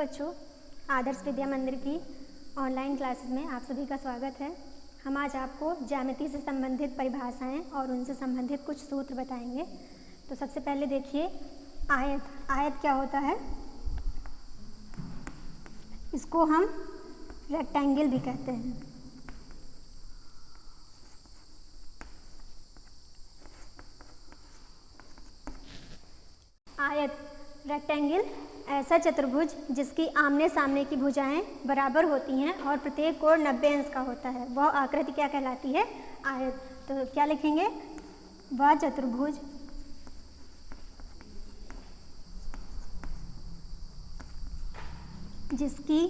बच्चों, आदर्श विद्या मंदिर की ऑनलाइन क्लासेस में आप सभी का स्वागत है। हम आज आपको ज्यामिति से संबंधित परिभाषाएं और उनसे संबंधित कुछ सूत्र बताएंगे। तो सबसे पहले देखिए आयत। आयत क्या होता है? इसको हम रेक्टेंगल भी कहते हैं। आयत रेक्टेंगल ऐसा चतुर्भुज जिसकी आमने सामने की भुजाएं बराबर होती हैं और प्रत्येक कोण 90 अंश का होता है, वह आकृति क्या कहलाती है? आयत। तो क्या लिखेंगे? वह चतुर्भुज जिसकी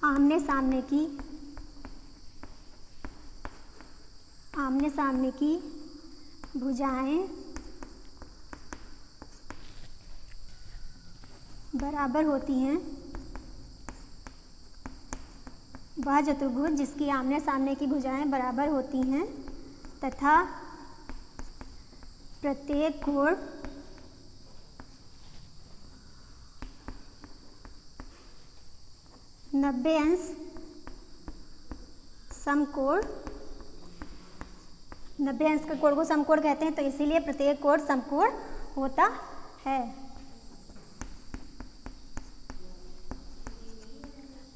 आमने सामने की भुजाएं बराबर होती हैं। वह चतुर्भुज जिसकी आमने सामने की भुजाएं बराबर होती हैं तथा प्रत्येक कोण 90 अंश समकोण, 90 अंश के कोण को समकोण कहते हैं, तो इसीलिए प्रत्येक कोण समकोण होता है।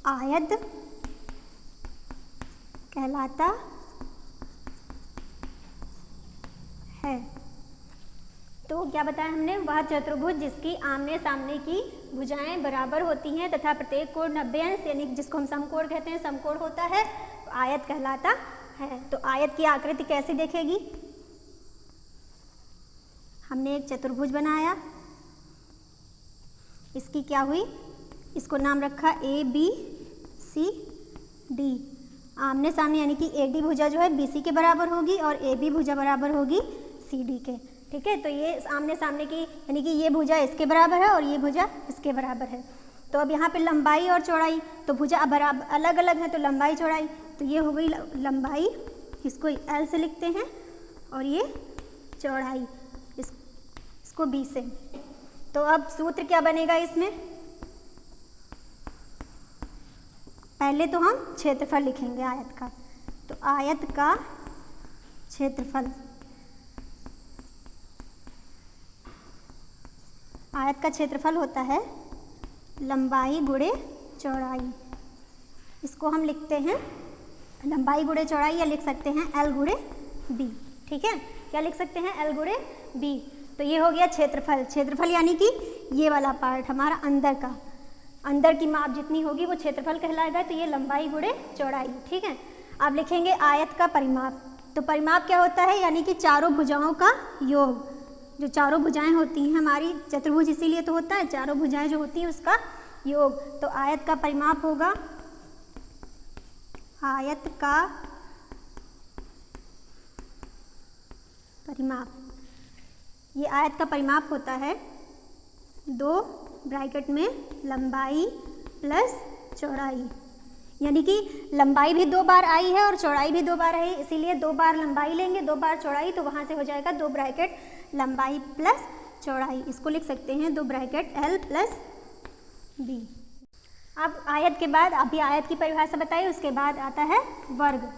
आयत कहलाता है। तो क्या बताया हमने? वह चतुर्भुज जिसकी आमने सामने की भुजाएं बराबर होती हैं तथा प्रत्येक कोण 90 अंश यानी जिसको हम समकोण कहते हैं, समकोण होता है, तो आयत कहलाता है। तो आयत की आकृति कैसी दिखेगी? हमने एक चतुर्भुज बनाया, इसकी क्या हुई? इसको नाम रखा ABCD। आमने सामने यानी कि AD भुजा जो है BC के बराबर होगी और AB भुजा बराबर होगी CD के। ठीक है, तो ये आमने सामने की यानी कि ये भुजा इसके बराबर है और ये भुजा इसके बराबर है। तो अब यहाँ पे लंबाई और चौड़ाई, तो भुजा बराबर अलग अलग है, तो लंबाई चौड़ाई, तो ये हो गई लंबाई, इसको L से लिखते हैं, और ये चौड़ाई इसको B से। तो अब सूत्र क्या बनेगा इसमें? पहले तो हम क्षेत्रफल लिखेंगे आयत का। तो आयत का क्षेत्रफल, आयत का क्षेत्रफल होता है लंबाई गुणे चौड़ाई। इसको हम लिखते हैं लंबाई गुणे चौड़ाई, या लिख सकते हैं L गुणे B। ठीक है, क्या लिख सकते हैं? L गुणे B। तो ये हो गया क्षेत्रफल। क्षेत्रफल यानी कि ये वाला पार्ट हमारा अंदर का, अंदर की माप जितनी होगी वो क्षेत्रफल कहलाएगा। तो ये लंबाई गुणे चौड़ाई। ठीक है, अब लिखेंगे आयत का परिमाप। तो परिमाप क्या होता है? यानी कि चारों भुजाओं का योग। जो चारों भुजाएं होती हैं हमारी, चतुर्भुज इसीलिए तो होता है, चारों भुजाएं जो होती हैं उसका योग। तो आयत का परिमाप होगा, आयत का परिमाप, ये आयत का परिमाप होता है 2 ब्रैकेट में लंबाई प्लस चौड़ाई। यानी कि लंबाई भी 2 बार आई है और चौड़ाई भी 2 बार आई, इसीलिए 2 बार लंबाई लेंगे, 2 बार चौड़ाई, तो वहाँ से हो जाएगा 2 ब्रैकेट लंबाई प्लस चौड़ाई। इसको लिख सकते हैं 2 ब्रैकेट L प्लस B। अब आयत के बाद, अभी आयत की परिभाषा बताई, उसके बाद आता है वर्ग।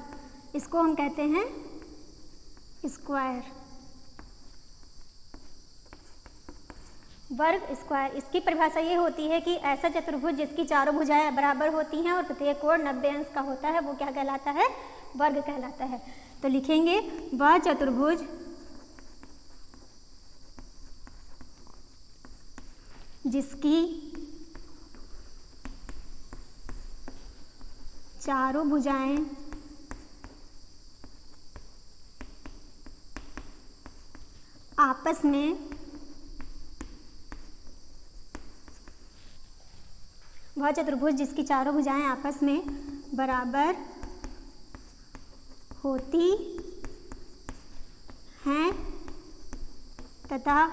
इसको हम कहते हैं स्क्वायर। वर्ग स्क्वायर, इसकी परिभाषा ये होती है कि ऐसा चतुर्भुज जिसकी चारों भुजाएं बराबर होती हैं और प्रत्येक कोण 90 अंश का होता है, वो क्या कहलाता है? वर्ग कहलाता है। तो लिखेंगे वह चतुर्भुज जिसकी चारों भुजाएं आपस में वह चतुर्भुज जिसकी चारों भुजाएं आपस में बराबर होती हैं तथा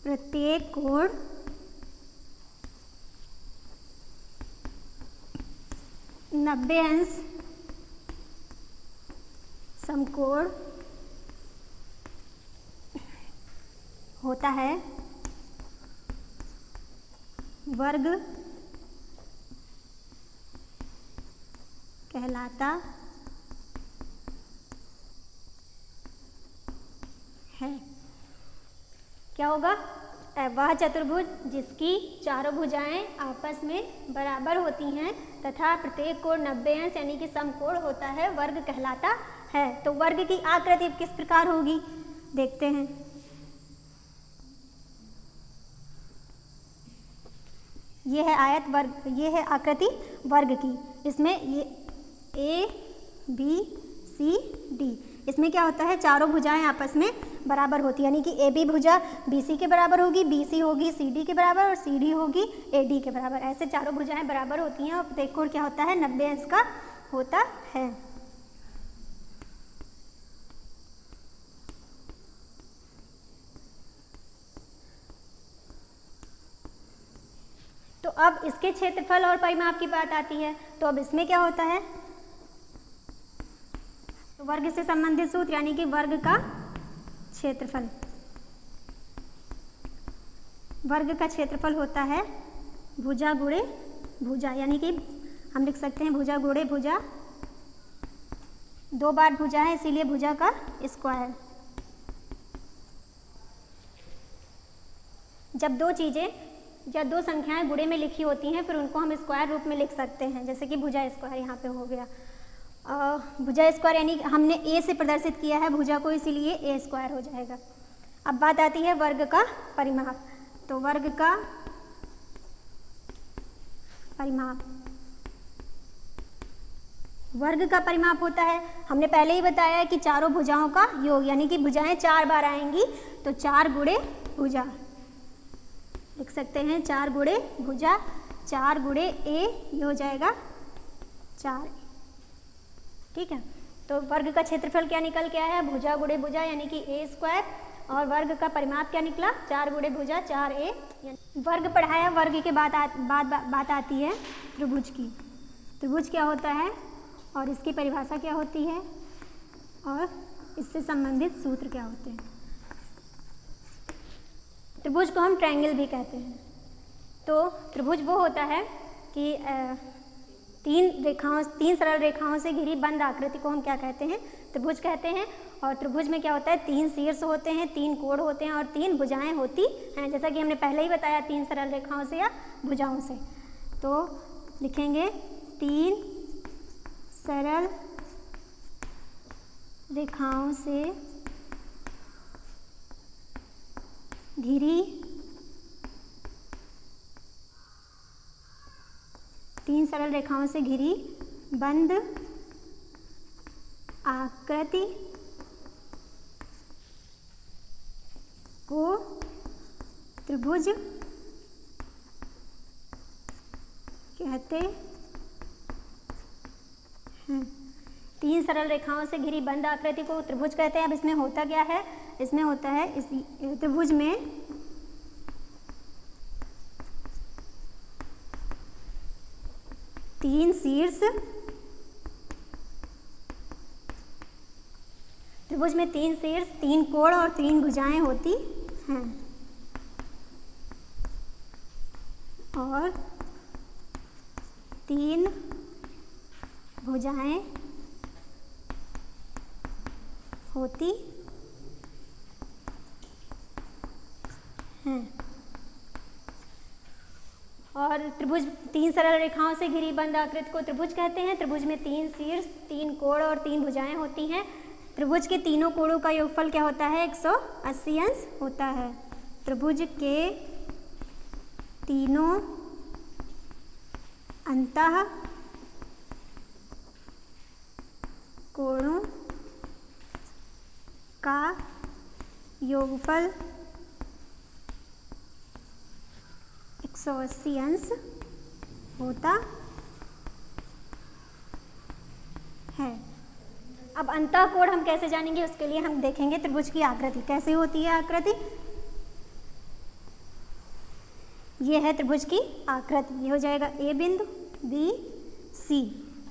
प्रत्येक कोण 90 अंश समकोण होता है वर्ग कहलाता है। क्या होगा? वह चतुर्भुज जिसकी चारों भुजाएं आपस में बराबर होती हैं तथा प्रत्येक कोण 90 अंश यानी कि समकोण होता है, वर्ग कहलाता है। तो वर्ग की आकृति किस प्रकार होगी देखते हैं। ये है आयत वर्ग, ये है आकृति वर्ग की। इसमें ये ए बी सी डी, इसमें क्या होता है चारों भुजाएं आपस में बराबर होती है, यानी कि ए बी भुजा बी सी के बराबर होगी, बी सी होगी सी डी के बराबर और सी डी होगी ए डी के बराबर। ऐसे चारों भुजाएं बराबर होती हैं और प्रत्येक कोण क्या होता है 90 अंश का होता है। तो अब इसके क्षेत्रफल और परिमाप की बात आती है। तो अब इसमें क्या होता है, तो वर्ग से संबंधित सूत्र यानी कि वर्ग का क्षेत्रफल, वर्ग का क्षेत्रफल होता है भुजा गुणे भुजा, यानी कि हम लिख सकते हैं भुजा गुणे भुजा, 2 बार भुजा है इसीलिए भुजा का स्क्वायर। जब दो चीजें या दो संख्याएं गुणे में लिखी होती हैं फिर उनको हम स्क्वायर रूप में लिख सकते हैं, जैसे कि भुजा स्क्वायर यहाँ पे हो गया। भुजा स्क्वायर यानी हमने ए से प्रदर्शित किया है भुजा को, इसीलिए ए स्क्वायर हो जाएगा। अब बात आती है वर्ग का परिमाप। तो वर्ग का परिमाप, वर्ग का परिमाप होता है, हमने पहले ही बताया है कि चारों भुजाओं का योग, यानी कि भुजाएं 4 बार आएंगी तो 4 गुणे भुजा लिख सकते हैं, 4 गुणे भुजा, 4 गुणे ए, ये हो जाएगा 4। ठीक है, तो वर्ग का क्षेत्रफल क्या निकल के आया, भुजा गुणे भुजा यानी कि ए स्क्वायर, और वर्ग का परिमाप क्या निकला 4 गुणे भुजा 4a। वर्ग पढ़ाया, वर्ग के बात आती है त्रिभुज की। त्रिभुज क्या होता है और इसकी परिभाषा क्या होती है और इससे संबंधित सूत्र क्या होते हैं। त्रिभुज को हम ट्रायंगल भी कहते हैं। तो त्रिभुज वो होता है कि 3 सरल रेखाओं से घिरी बंद आकृति को हम क्या कहते हैं, त्रिभुज कहते हैं। और त्रिभुज में क्या होता है 3 शीर्ष होते हैं, 3 कोण होते हैं और 3 भुजाएं होती हैं, जैसा कि हमने पहले ही बताया 3 सरल रेखाओं से या भुजाओं से। तो लिखेंगे 3 सरल रेखाओं से घिरी 3 सरल रेखाओं से घिरी बंद आकृति को त्रिभुज कहते हैं। 3 सरल रेखाओं से घिरी बंद आकृति को त्रिभुज कहते हैं। अब इसमें होता क्या है, इसमें होता है इस त्रिभुज में 3 शीर्ष, त्रिभुज में 3 शीर्ष, 3 कोण और 3 भुजाएं होती हैं। और 3 भुजाएं होती हैं। और त्रिभुज 3 सरल रेखाओं से घिरी बंद आकृति को त्रिभुज कहते हैं। त्रिभुज में 3 शीर्ष, 3 कोण और 3 भुजाएं होती हैं। त्रिभुज के तीनों कोणों का योगफल क्या होता है 180 अंश होता है। त्रिभुज के तीनों अंतः कोणों का योगफल 180 अंश होता है। अब अंतः कोण हम कैसे जानेंगे, उसके लिए हम देखेंगे त्रिभुज की आकृति कैसे होती है। आकृति ये है त्रिभुज की आकृति, ये हो जाएगा ए बिंदु, बी, सी।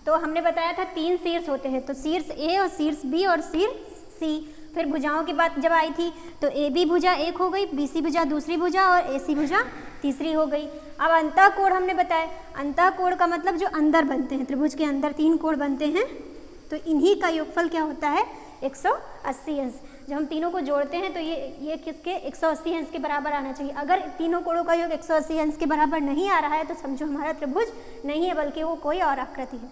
तो हमने बताया था 3 शीर्ष होते हैं, तो शीर्ष ए और शीर्ष बी और शीर्ष सी। फिर भुजाओं की बात जब आई थी तो ए बी भुजा एक हो गई, बी सी भुजा दूसरी भुजा और ए सी भुजा तीसरी हो गई। अब अंतःकोण हमने बताया, अंतःकोण का मतलब जो अंदर बनते हैं, त्रिभुज के अंदर 3 कोण बनते हैं, तो इन्हीं का योगफल क्या होता है 180 अंश। जब हम तीनों को जोड़ते हैं तो ये किसके 180 अंश के बराबर आना चाहिए। अगर तीनों कोणों का योग 180 अंश के बराबर नहीं आ रहा है तो समझो हमारा त्रिभुज नहीं है, बल्कि वो कोई और आकृति है।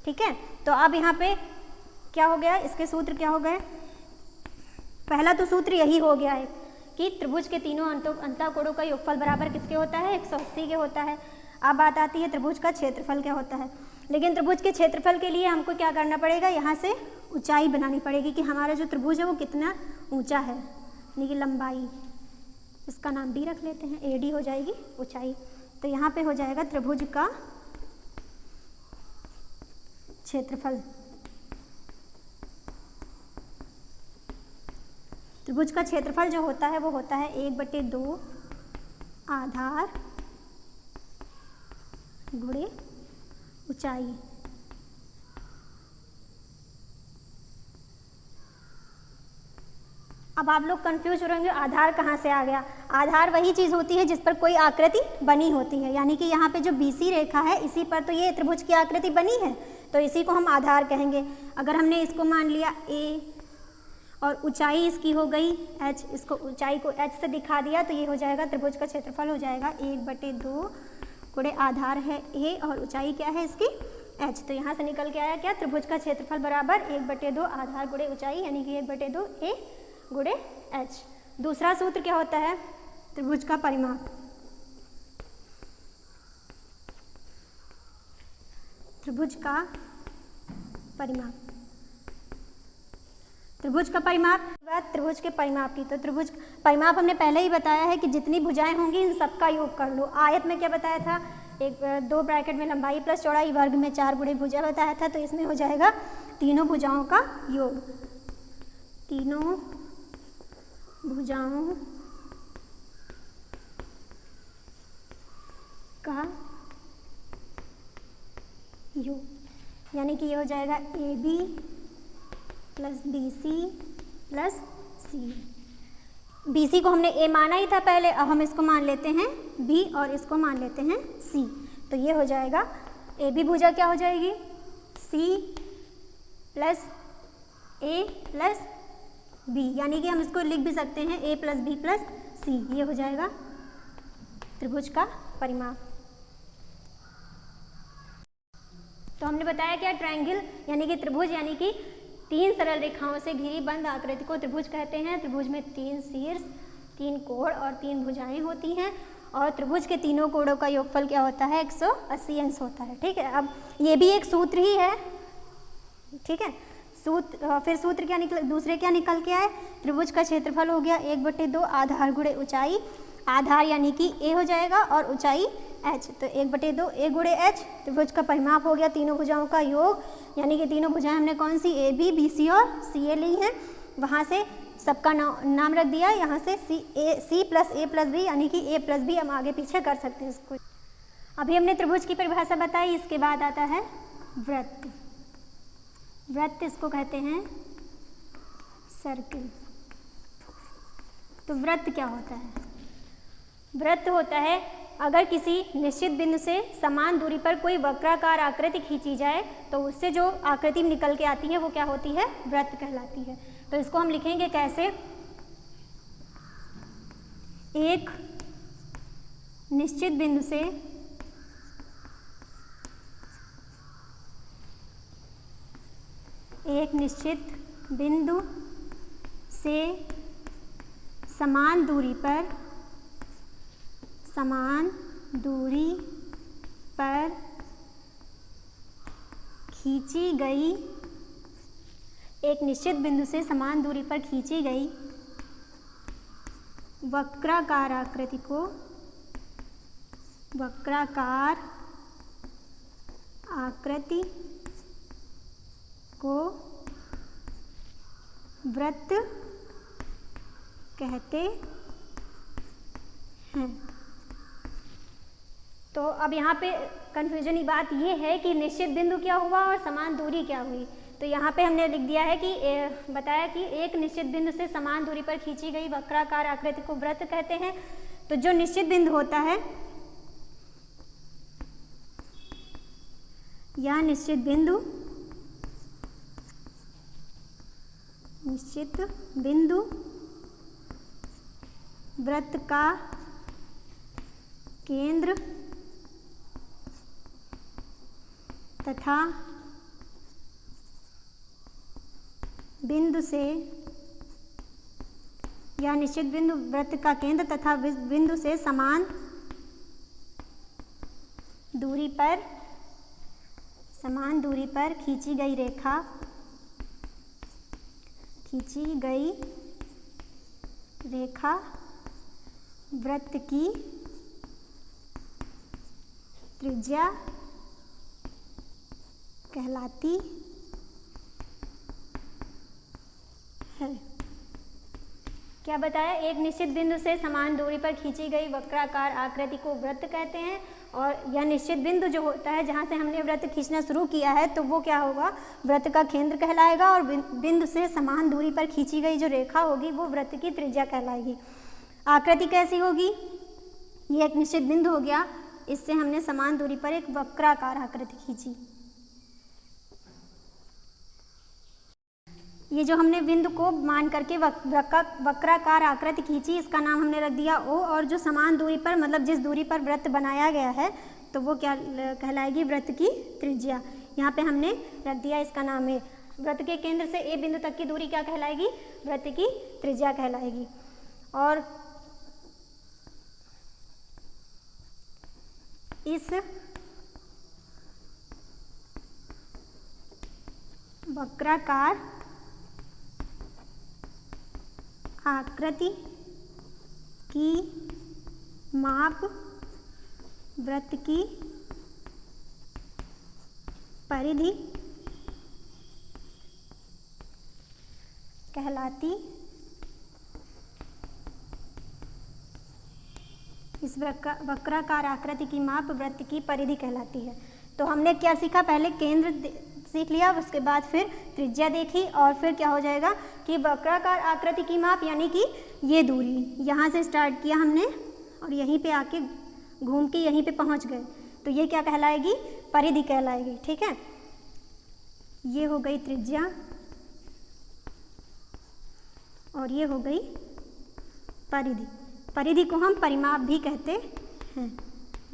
ठीक है, तो अब यहाँ पे क्या हो गया, इसके सूत्र क्या हो गए। पहला तो सूत्र यही हो गया है कि त्रिभुज के तीनों अंतःकोणों का योगफल बराबर किसके होता है 180 के होता है। अब बात आती है त्रिभुज का क्षेत्रफल क्या होता है। लेकिन त्रिभुज के क्षेत्रफल के लिए हमको क्या करना पड़ेगा, यहाँ से ऊंचाई बनानी पड़ेगी कि हमारा जो त्रिभुज है वो कितना ऊंचा है, यानी कि लंबाई, इसका नाम डी रख लेते हैं, एडी हो जाएगी ऊंचाई। तो यहाँ पे हो जाएगा त्रिभुज का क्षेत्रफल। त्रिभुज का क्षेत्रफल जो होता है वो होता है 1/2 आधार गुणे ऊंचाई। अब आप लोग कंफ्यूज हो रहेंगे आधार कहाँ से आ गया। आधार वही चीज़ होती है जिस पर कोई आकृति बनी होती है, यानी कि यहाँ पे जो BC रेखा है इसी पर तो ये त्रिभुज की आकृति बनी है, तो इसी को हम आधार कहेंगे। अगर हमने इसको मान लिया A और ऊंचाई इसकी हो गई h, इसको ऊंचाई को h से दिखा दिया तो ये हो जाएगा त्रिभुज का क्षेत्रफल हो जाएगा 1/2 गुणे आधार है a और ऊंचाई क्या है इसकी h। तो यहाँ से निकल के आया क्या, त्रिभुज का क्षेत्रफल बराबर 1/2 आधार गुणे ऊंचाई, यानी कि 1/2 a गुणे h। दूसरा सूत्र क्या होता है, त्रिभुज का परिमाप। त्रिभुज का परिमाप, त्रिभुज का परिमाप, बात त्रिभुज के परिमाप की। तो त्रिभुज परिमाप हमने पहले ही बताया है कि जितनी भुजाएं होंगी इन सबका योग कर लो। आयत में क्या बताया था, 2 ब्रैकेट में लंबाई प्लस चौड़ाई, वर्ग में 4 गुणे भुजा बताया था, तो इसमें हो जाएगा तीनों भुजाओं का योग, तीनों भुजाओं का योग, यानी कि ये हो जाएगा AB plus BC plus C। BC को हमने A माना ही था पहले, अब हम इसको मान लेते हैं B और इसको मान लेते हैं C। तो ये हो जाएगा AB भुजा क्या हो जाएगी C plus A plus B, यानी कि हम इसको लिख भी सकते हैं A plus B plus C। ये हो जाएगा त्रिभुज का परिमाप। तो हमने बताया क्या, ट्रायंगल यानी कि त्रिभुज, यानी कि 3 सरल रेखाओं से घिरी बंद आकृति को त्रिभुज कहते हैं। त्रिभुज में 3 शीर्ष, 3 कोण और 3 भुजाएं होती हैं, और त्रिभुज के तीनों कोणों का योगफल क्या होता है 180 अंश होता है। ठीक है, अब ये भी एक सूत्र ही है। ठीक है, सूत्र, फिर सूत्र क्या निकल, दूसरे क्या निकल के आए, त्रिभुज का क्षेत्रफल हो गया 1/2 आधार गुणे ऊंचाई। आधार यानी कि A हो जाएगा और ऊंचाई h, तो 1/2 a गुणे h। त्रिभुज का परिमाप हो गया तीनों भुजाओं का योग, यानी कि तीनों भुजाएं हमने कौन सी AB BC और CA ली हैं, वहाँ से सबका नाम रख दिया, यहाँ से C plus A plus B, यानी कि A प्लस B हम आगे पीछे कर सकते हैं इसको। अभी हमने त्रिभुज की परिभाषा बताई, इसके बाद आता है वृत्त। वृत्त इसको कहते हैं सर्किल। तो वृत्त क्या होता है, वृत्त होता है अगर किसी निश्चित बिंदु से समान दूरी पर कोई वक्राकार आकृति खींची जाए तो उससे जो आकृति निकल के आती है वो क्या होती है, वृत्त कहलाती है। तो इसको हम लिखेंगे कैसे, एक निश्चित बिंदु से समान दूरी पर खींची गई, एक निश्चित बिंदु से समान दूरी पर खींची गई वक्राकार आकृति को वृत्त कहते हैं। तो अब यहाँ पे कन्फ्यूजन की बात ये है कि निश्चित बिंदु क्या हुआ और समान दूरी क्या हुई। तो यहाँ पे हमने लिख दिया है कि बताया कि एक निश्चित बिंदु से समान दूरी पर खींची गई वक्राकार आकृति को वृत्त कहते हैं। तो जो निश्चित बिंदु होता है, यह निश्चित बिंदु वृत्त का केंद्र तथा बिंदु से, यह निश्चित बिंदु वृत्त का केंद्र तथा बिंदु से समान दूरी पर खींची गई रेखा वृत्त की त्रिज्या कहलाती है। क्या बताया? एक निश्चित बिंदु से समान दूरी पर खींची गई वक्राकार आकृति को वृत्त कहते हैं, और यह निश्चित बिंदु जो होता है जहाँ से हमने वृत्त खींचना शुरू किया है, तो वो क्या होगा? वृत्त का केंद्र कहलाएगा, और बिंदु से समान दूरी पर खींची गई जो रेखा होगी वो वृत्त की त्रिज्या कहलाएगी। आकृति कैसी होगी? ये एक निश्चित बिंदु हो गया, इससे हमने समान दूरी पर एक वक्राकार आकृति खींची। ये जो हमने बिंदु को मान करके वक्राकार आकृति खींची, इसका नाम हमने रख दिया O, और जो समान दूरी पर, मतलब जिस दूरी पर वृत्त बनाया गया है, तो वो क्या कहलाएगी? वृत्त की त्रिज्या। यहाँ पे हमने रख दिया, इसका नाम है वृत्त के केंद्र से A बिंदु तक की दूरी क्या कहलाएगी? वृत्त की त्रिज्या कहलाएगी। और इस वक्राकार आकृति की माप वृत्त की परिधि कहलाती, इस वक्राकार आकृति की माप वृत्त की परिधि कहलाती है। तो हमने क्या सीखा? पहले केंद्र सीख लिया, उसके बाद फिर त्रिज्या देखी, और फिर क्या हो जाएगा कि वक्राकार आकृति की माप यानी कि ये दूरी, यहाँ से स्टार्ट किया हमने और यहीं पे आके घूम के यहीं पे पहुँच गए, तो ये क्या कहलाएगी? परिधि कहलाएगी। ठीक है, ये हो गई त्रिज्या और ये हो गई परिधि। परिधि को हम परिमाप भी कहते हैं।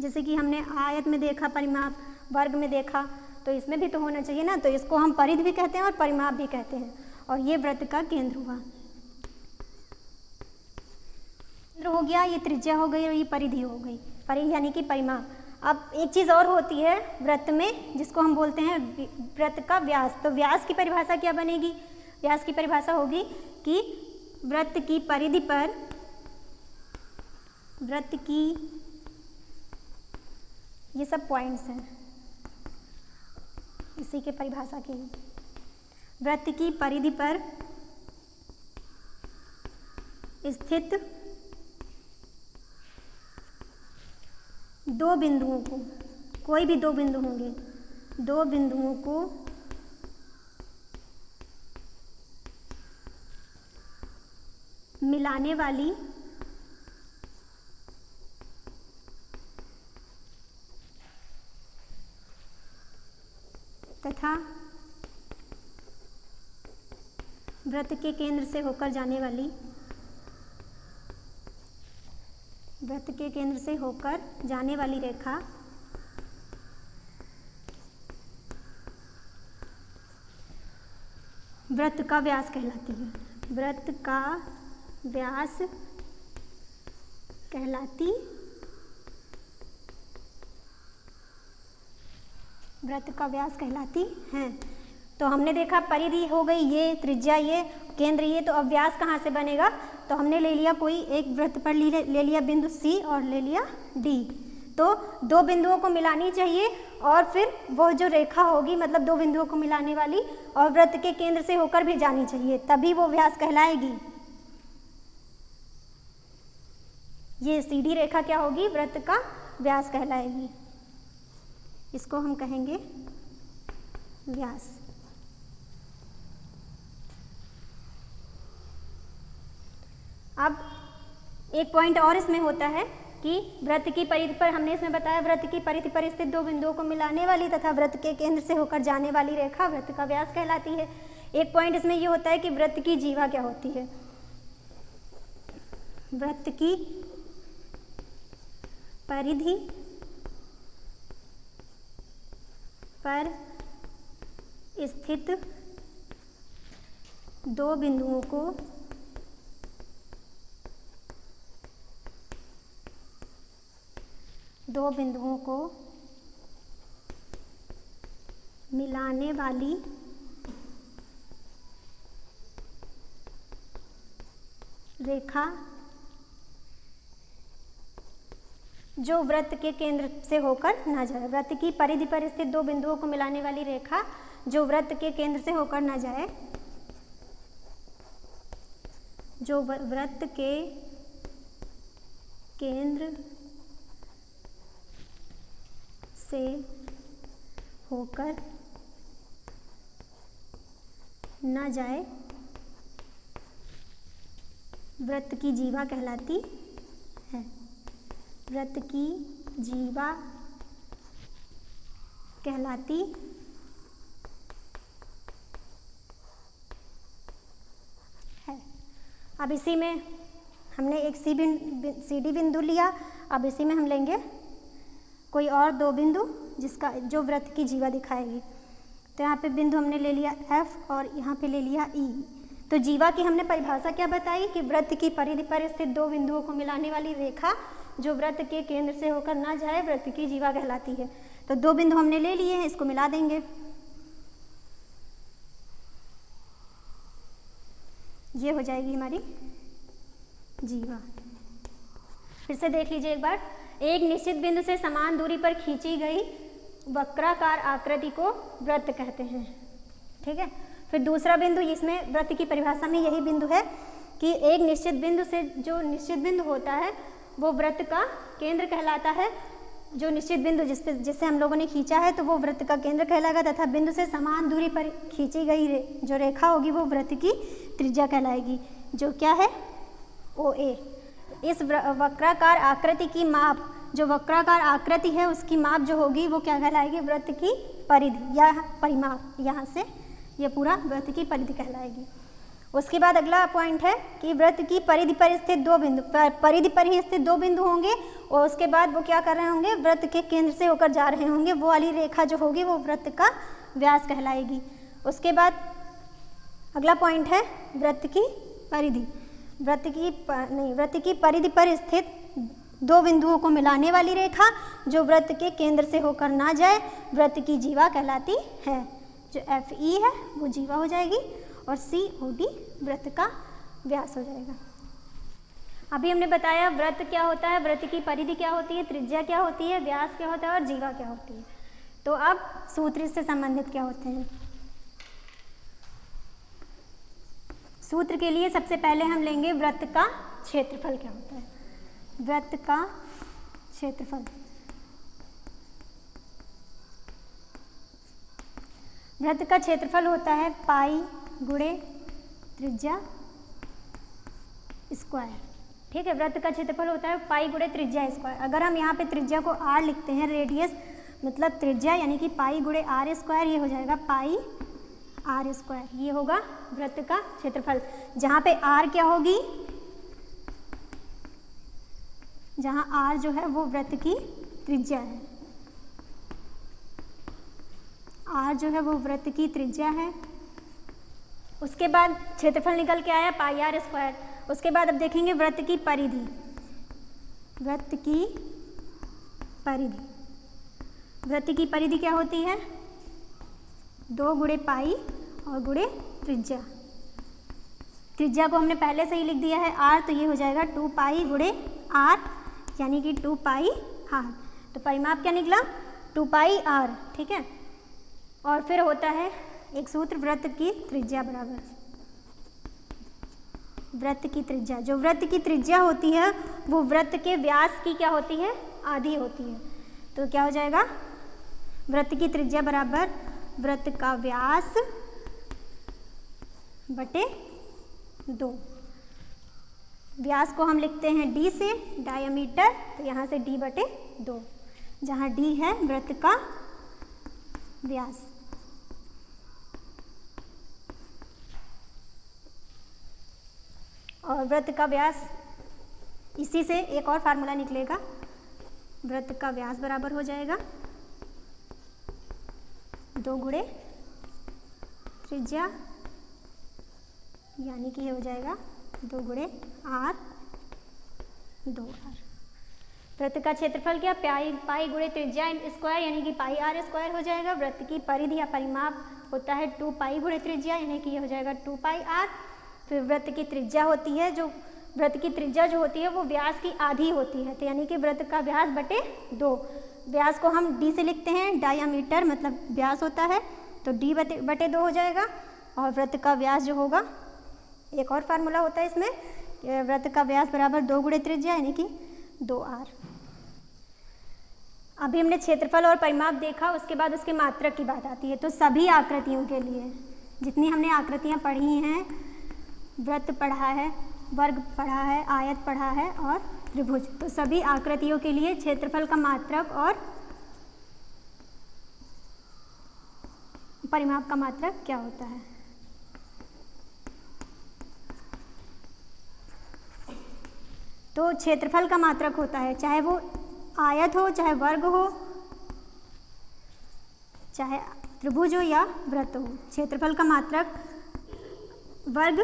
जैसे कि हमने आयत में देखा परिमाप, वर्ग में देखा, तो इसमें भी तो होना चाहिए ना, तो इसको हम परिधि भी कहते हैं और परिमाप भी कहते हैं। और ये वृत्त का केंद्र हुआ, केंद्र हो गया, ये त्रिज्या हो गई और ये परिधि हो गई। परिधि यानी कि परिमाप। अब एक चीज़ और होती है वृत्त में, जिसको हम बोलते हैं वृत्त का व्यास। तो व्यास की परिभाषा क्या बनेगी? व्यास की परिभाषा होगी कि वृत्त की परिधि पर, वृत्त की, ये सब पॉइंट्स हैं इसी के परिभाषा के, वृत्त की परिधि पर स्थित दो बिंदुओं को, कोई भी दो बिंदु होंगे, दो बिंदुओं को मिलाने वाली तथा वृत्त के केंद्र से होकर जाने वाली, वृत्त के केंद्र से होकर जाने वाली रेखा वृत्त का व्यास कहलाती है। वृत्त का व्यास कहलाती, वृत्त का व्यास कहलाती हैं। तो हमने देखा परिधि हो गई ये, त्रिज्या ये, केंद्र ये, तो अब व्यास कहाँ से बनेगा? तो हमने ले लिया कोई एक वृत्त पर ले लिया बिंदु C और ले लिया D। तो दो बिंदुओं को मिलानी चाहिए और फिर वो जो रेखा होगी, मतलब दो बिंदुओं को मिलाने वाली, और वृत्त के केंद्र से होकर भी जानी चाहिए, तभी वो व्यास कहलाएगी। ये सीधी रेखा क्या होगी? वृत्त का व्यास कहलाएगी। इसको हम कहेंगे व्यास। अब एक पॉइंट और इसमें होता है कि वृत्त की परिधि पर, हमने इसमें बताया वृत्त की परिधि पर स्थित दो बिंदुओं को मिलाने वाली तथा वृत्त के केंद्र से होकर जाने वाली रेखा वृत्त का व्यास कहलाती है। एक पॉइंट इसमें ये होता है कि वृत्त की जीवा क्या होती है। वृत्त की परिधि पर स्थित दो बिंदुओं को मिलाने वाली रेखा जो वृत्त के केंद्र से होकर न जाए। वृत्त की परिधि पर स्थित दो बिंदुओं को मिलाने वाली रेखा जो वृत्त के केंद्र से होकर न जाए, जो वृत्त के केंद्र से होकर न जाए, वृत्त की जीवा कहलाती है। वृत्त की जीवा कहलाती है। अब इसी में हमने एक CD बिंदु लिया, अब इसी में हम लेंगे कोई और दो बिंदु जिसका जो वृत्त की जीवा दिखाएगी। तो यहाँ पे बिंदु हमने ले लिया F और यहाँ पे ले लिया E। तो जीवा की हमने परिभाषा क्या बताई कि वृत्त की परिधि पर स्थित दो बिंदुओं को मिलाने वाली रेखा जो वृत्त के केंद्र से होकर ना जाए, वृत्त की जीवा कहलाती है। तो दो बिंदु हमने ले लिए हैं, इसको मिला देंगे। ये हो जाएगी हमारी जीवा। फिर से देख लीजिए एक बार। एक निश्चित बिंदु से समान दूरी पर खींची गई वक्राकार आकृति को वृत्त कहते हैं। ठीक है। फिर दूसरा बिंदु, इसमें वृत्त की परिभाषा में यही बिंदु है कि एक निश्चित बिंदु से जो निश्चित बिंदु होता है वो वृत्त का केंद्र कहलाता है। जो निश्चित बिंदु जिससे हम लोगों ने खींचा है तो वो वृत्त का केंद्र कहलाएगा, तथा बिंदु से समान दूरी पर खींची गई जो रेखा होगी वो वृत्त की त्रिज्या कहलाएगी, जो क्या है OA। इस वक्राकार आकृति की माप, जो वक्राकार आकृति है उसकी माप जो होगी वो क्या कहलाएगी, वृत्त की परिधि या परिमाप। यहाँ से ये पूरा वृत्त की परिधि कहलाएगी। उसके बाद अगला पॉइंट है कि वृत्त की परिधि पर स्थित दो बिंदु, परिधि पर ही स्थित दो बिंदु होंगे और उसके बाद वो क्या कर रहे होंगे, वृत्त के केंद्र से होकर जा रहे होंगे। वो वाली रेखा जो होगी वो वृत्त का व्यास कहलाएगी। उसके बाद अगला पॉइंट है वृत्त की परिधि। वृत्त की परिधि पर स्थित दो बिंदुओं को मिलाने वाली रेखा जो वृत्त के केंद्र से होकर ना जाए, वृत्त की जीवा कहलाती है। जो FE है वो जीवा हो जाएगी और COD वृत्त का व्यास हो जाएगा। अभी हमने बताया वृत्त क्या होता है, वृत्त की परिधि क्या होती है, त्रिज्या क्या होती है, व्यास क्या होता है और जीवा क्या होती है। तो अब सूत्र इससे संबंधित क्या होते हैं। सूत्र के लिए सबसे पहले हम लेंगे वृत्त का क्षेत्रफल क्या होता है। वृत्त का क्षेत्रफल, वृत्त का क्षेत्रफल होता है पाई गुणे त्रिज्या स्क्वायर। ठीक है, वृत्त का क्षेत्रफल होता है पाई गुणे त्रिज्या स्क्वायर। अगर हम यहाँ पे त्रिज्या को R लिखते हैं, रेडियस मतलब त्रिज्या यानी कि पाई गुणे R स्क्वायर, ये हो जाएगा पाई R स्क्वायर। ये होगा वृत्त का क्षेत्रफल, जहाँ पे R क्या होगी, जहाँ R जो है वो वृत्त की त्रिज्या है। R जो है वो वृत्त की त्रिज्या है। उसके बाद क्षेत्रफल निकल के आया पाई R स्क्वायर। उसके बाद अब देखेंगे वृत्त की परिधि। वृत्त की परिधि, वृत्त की परिधि क्या होती है, 2 गुणे पाई और गुणे त्रिज्या। त्रिज्या को हमने पहले से ही लिख दिया है R, तो ये हो जाएगा 2 पाई गुणे R यानी कि 2 पाई R। तो परिमाप क्या निकला, 2 पाई R। ठीक है। और फिर होता है एक सूत्र, वृत्त की त्रिज्या बराबर वृत्त की त्रिज्या। जो वृत्त की त्रिज्या होती है वो वृत्त के व्यास की क्या होती है, आधी होती है। तो क्या हो जाएगा, वृत्त की त्रिज्या बराबर वृत्त का व्यास बटे 2। व्यास को हम लिखते हैं d से, डायमीटर तो यहाँ से d/2, जहाँ d है वृत्त का व्यास। और वृत्त का व्यास, इसी से एक और फार्मूला निकलेगा, वृत्त का व्यास बराबर हो जाएगा 2 गुणे त्रिज्या, यानी कि ये हो जाएगा 2 गुणे r 2r। वृत्त का क्षेत्रफल क्या, पाई गुणे त्रिज्या स्क्वायर यानी कि पाई r स्क्वायर हो जाएगा। वृत्त की परिधि या परिमाप होता है 2 पाई गुणे त्रिज्या यानी कि ये हो जाएगा 2 पाई r। फिर वृत्त की त्रिज्या होती है, जो वृत्त की त्रिज्या जो होती है वो व्यास की आधी होती है, तो यानी कि वृत्त का व्यास बटे 2। व्यास को हम d से लिखते हैं, डायमीटर मतलब व्यास होता है तो d बटे 2 हो जाएगा। और वृत्त का व्यास जो होगा, एक और फार्मूला होता है इसमें, वृत्त का व्यास बराबर 2 गुणे त्रिज्या यानी कि 2r। अभी हमने क्षेत्रफल और परिमाप देखा, उसके बाद उसके मात्रक की बात आती है। तो सभी आकृतियों के लिए, जितनी हमने आकृतियाँ पढ़ी हैं, वृत्त पढ़ा है, वर्ग पढ़ा है, आयत पढ़ा है और त्रिभुज, तो सभी आकृतियों के लिए क्षेत्रफल का मात्रक और परिमाप का मात्रक क्या होता है। तो क्षेत्रफल का मात्रक होता है, चाहे वो आयत हो, चाहे वर्ग हो, चाहे त्रिभुज हो या वृत्त हो। क्षेत्रफल का मात्रक वर्ग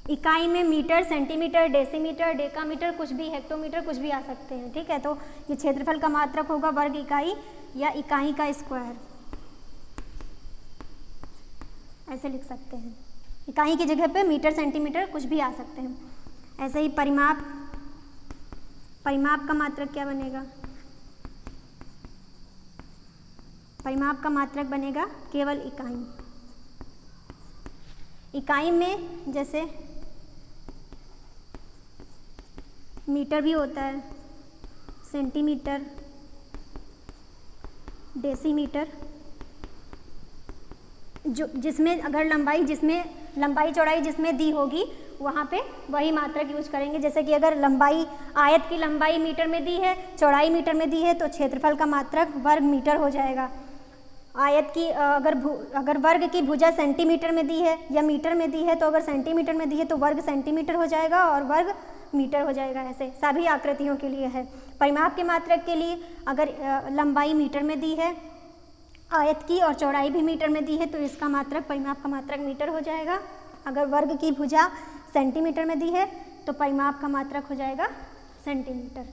इकाई में मीटर, सेंटीमीटर, डेसीमीटर, डेकामीटर, कुछ भी, हेक्टोमीटर, कुछ भी आ सकते हैं, ठीक है। तो ये क्षेत्रफल का मात्रक होगा वर्ग इकाई या इकाई का स्क्वायर, ऐसे लिख सकते हैं। इकाई की जगह पे मीटर, सेंटीमीटर कुछ भी आ सकते हैं। ऐसे ही परिमाप का मात्रक क्या बनेगा, परिमाप का मात्रक बनेगा केवल इकाई में, जैसे मीटर भी होता है, सेंटीमीटर, डेसीमीटर, जो जिसमें अगर लंबाई चौड़ाई जिसमें दी होगी वहाँ पे वही मात्रक यूज करेंगे। जैसे कि अगर आयत की लंबाई मीटर में दी है, चौड़ाई मीटर में दी है, तो क्षेत्रफल का मात्रक वर्ग मीटर हो जाएगा। आयत की अगर वर्ग की भुजा सेंटीमीटर में दी है या मीटर में दी है, तो अगर सेंटीमीटर में दी है तो वर्ग सेंटीमीटर हो जाएगा और वर्ग मीटर हो जाएगा। ऐसे सभी आकृतियों के लिए है। परिमाप के मात्रक के लिए अगर लंबाई मीटर में दी है, आयत की, और चौड़ाई भी मीटर में दी है, तो इसका मात्रक, परिमाप का मात्रक मीटर हो जाएगा। अगर वर्ग की भुजा सेंटीमीटर में दी है तो परिमाप का मात्रक हो जाएगा सेंटीमीटर।